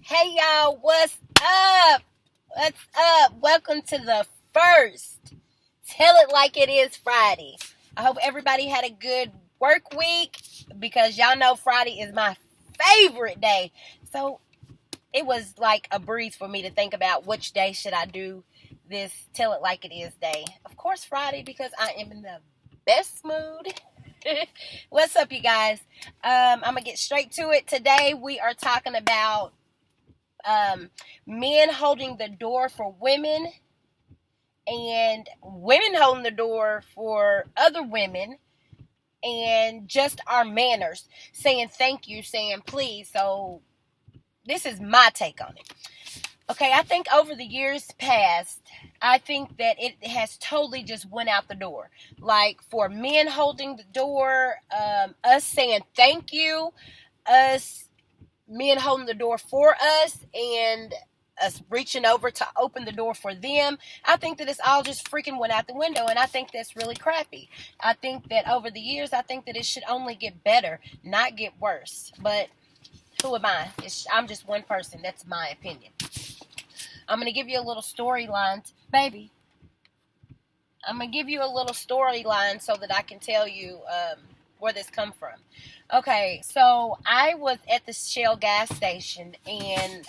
Hey y'all, what's up? What's up? Welcome to the first Tell It Like It Is Friday. I hope everybody had a good work week because y'all know Friday is my favorite day. So it was like a breeze for me to think about which day should I do this Tell It Like It Is day. Of course, Friday because I am in the best mood. What's up, you guys? I'm gonna get straight to it. Today we are talking about um, men holding the door for women and women holding the door for other women and just our manners, saying thank you, saying please. So this is my take on it. Okay, I think over the years past, I think that it has totally just went out the door. Like for men holding the door, us saying thank you, us men holding the door for us, and us reaching over to open the door for them. I think that it's all just freaking went out the window, and I think that's really crappy. I think that over the years, I think that it should only get better, not get worse. But who am I? I'm just one person. That's my opinion. I'm going to give you a little storyline, baby. I'm going to give you a little storyline so that I can tell you where this come from. Okay, so I was at the Shell gas station, and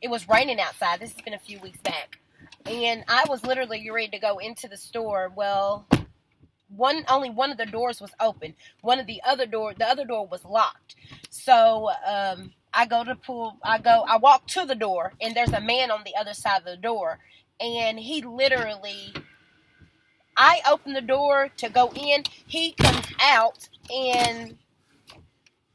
it was raining outside. This has been a few weeks back. And I was literally ready to go into the store. Well, only one of the doors was open. The other door was locked. So, I walk to the door, and there's a man on the other side of the door. And I open the door to go in. He comes out, and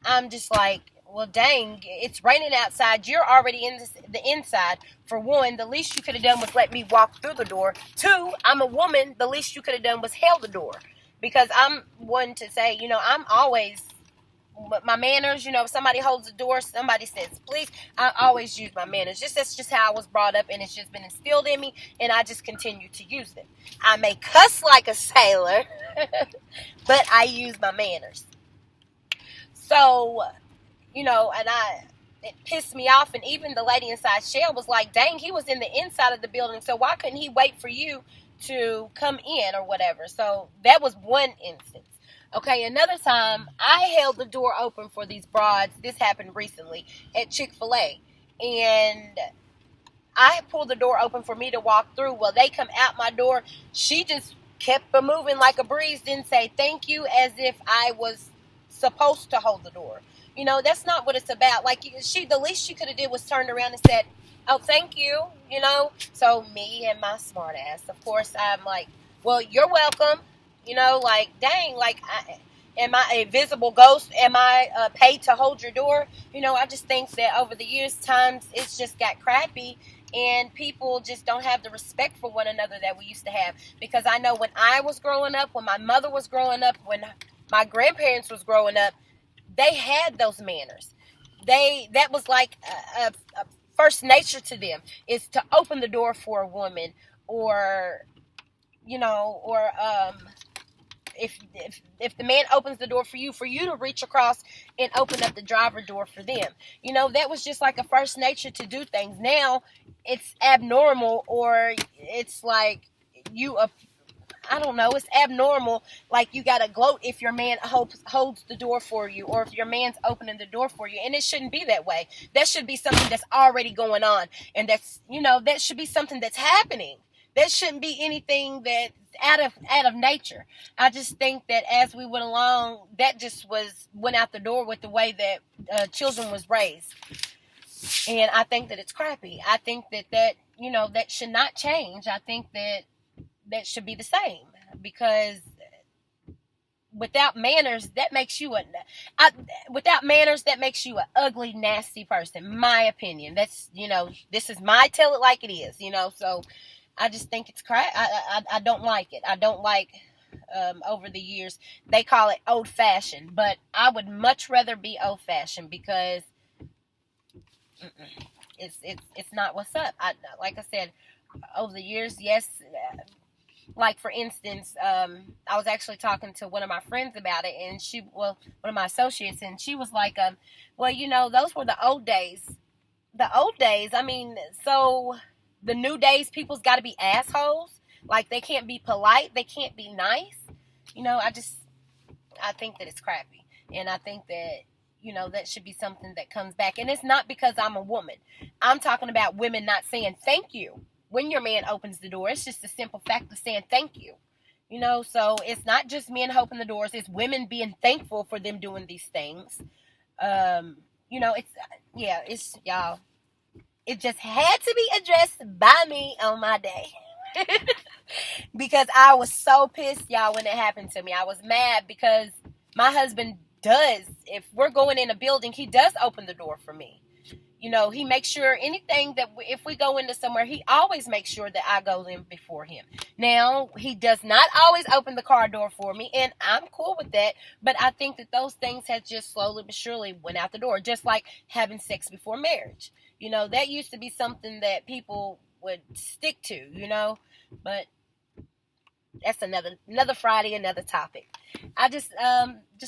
I'm just like, well, dang, it's raining outside. You're already in the inside. For one, the least you could have done was let me walk through the door. Two, I'm a woman. The least you could have done was held the door. Because I'm one to say, I'm always, my manners, if somebody holds the door, somebody says, please, I always use my manners. That's just how I was brought up, and it's just been instilled in me, and I just continue to use them. I may cuss like a sailor, but I use my manners. So, it pissed me off. And even the lady inside Shell was like, dang, he was in the inside of the building. So why couldn't he wait for you to come in or whatever? So that was one instance. Okay, another time I held the door open for these broads. This happened recently at Chick-fil-A. And I pulled the door open for me to walk through. Well, they come out my door. She just kept moving like a breeze, didn't say thank you as if I was supposed to hold the door. That's not what it's about. Like, the least she could have did was turned around and said, oh, thank you, So me and my smart ass, of course, I'm like, well, you're welcome. Like, dang, like, am I a visible ghost? Am I paid to hold your door? I just think that over the years, times, it's just got crappy. And people just don't have the respect for one another that we used to have. Because I know when I was growing up, when my mother was growing up, when my grandparents was growing up, they had those manners. That was like a first nature to them, is to open the door for a woman, or if the man opens the door for you to reach across and open up the driver door for them. That was just like a first nature to do things. Now it's abnormal, or it's like I don't know, it's abnormal. Like, you gotta gloat if your man holds the door for you, or if your man's opening the door for you. And it shouldn't be that way. That should be something that's already going on. And that should be something that's happening. That shouldn't be anything that's out of nature. I just think that as we went along, that just went out the door with the way that children was raised. And I think that it's crappy. I think that should not change. I think that should be the same, because without manners, that makes you an ugly, nasty person. My opinion. That's this is my Tell It Like It Is. So I just think it's crap. I don't like it. I don't like. Over the years, they call it old fashioned, but I would much rather be old fashioned, because it's not what's up. Like I said, over the years, yes. Like, for instance, I was actually talking to one of my friends about it, and one of my associates, and she was like, well, you know, those were the old days. The old days, I mean, so the new days, people's got to be assholes. Like, they can't be polite. They can't be nice. You know, I think that it's crappy. And I think that, you know, that should be something that comes back. And it's not because I'm a woman. I'm talking about women not saying thank you when your man opens the door. It's just the simple fact of saying thank you. You know, so it's not just men opening the doors. It's women being thankful for them doing these things. You know, it's y'all. It just had to be addressed by me on my day. Because I was so pissed, y'all, when it happened to me. I was mad because my husband does, if we're going in a building, he does open the door for me. You know, he makes sure anything that if we go into somewhere, he always makes sure that I go in before him. Now, he does not always open the car door for me, and I'm cool with that. But I think that those things have just slowly but surely went out the door, just like having sex before marriage. You know, that used to be something that people would stick to, you know, but that's another Friday, another topic. I just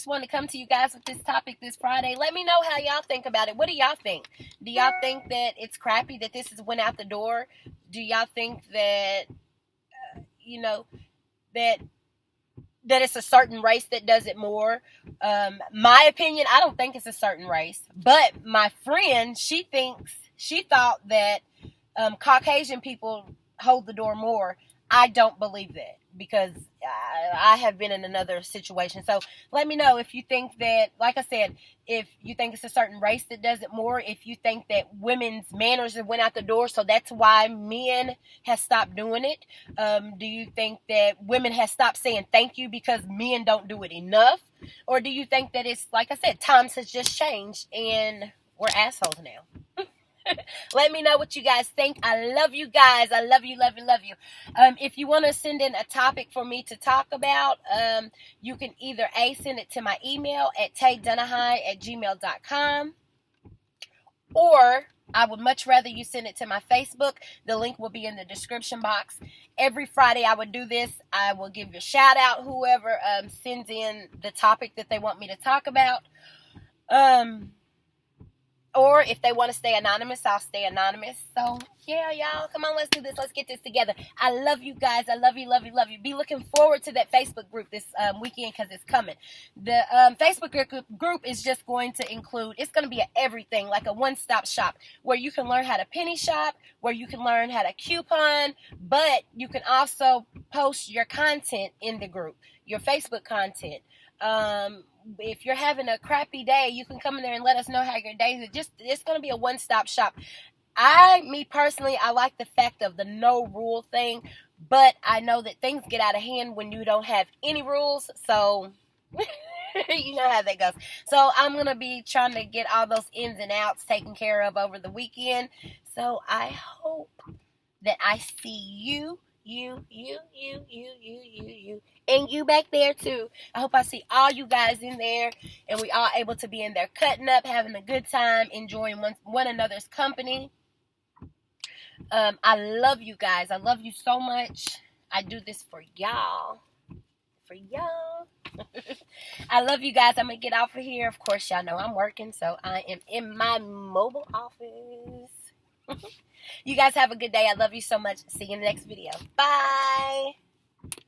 want to come to you guys with this topic this Friday. Let me know how y'all think about it. What do y'all think? Do y'all think that it's crappy that this went out the door? Do y'all think that you know, that it's a certain race that does it more? My opinion, I don't think it's a certain race. But my friend, she thought that Caucasian people hold the door more. I don't believe that, because I have been in another situation. So let me know if you think that, like I said, if you think it's a certain race that does it more, if you think that women's manners have went out the door, so that's why men have stopped doing it. Do you think that women have stopped saying thank you because men don't do it enough? Or do you think that it's, like I said, times has just changed and we're assholes now? Let me know what you guys think. I love you guys. I love you, love you, love you. If you want to send in a topic for me to talk about, you can either send it to my email at taydunahay@gmail.com, or I would much rather you send it to my Facebook. The link will be in the description box. Every Friday I would do this. I will give you a shout out whoever sends in the topic that they want me to talk about. Or if they want to stay anonymous, I'll stay anonymous. So, yeah, y'all, come on, let's do this. Let's get this together. I love you guys. I love you, love you, love you. Be looking forward to that Facebook group this weekend, because it's coming. The Facebook group is just going to include, it's going to be everything, like a one-stop shop, where you can learn how to penny shop, where you can learn how to coupon, but you can also post your content in the group, your Facebook content. If you're having a crappy day, you can come in there and let us know how your day is. It's going to be a one-stop shop. Me personally, I like the fact of the no rule thing, but I know that things get out of hand when you don't have any rules, so you know how that goes. So I'm going to be trying to get all those ins and outs taken care of over the weekend. So I hope that I see you, and you back there too. I hope I see all you guys in there, and we all able to be in there cutting up, having a good time, enjoying one another's company. I love you guys. I love you so much. I do this for y'all. I love you guys. I'm going to get off of here. Of course, y'all know I'm working, so I am in my mobile office. You guys have a good day. I love you so much. See you in the next video. Bye.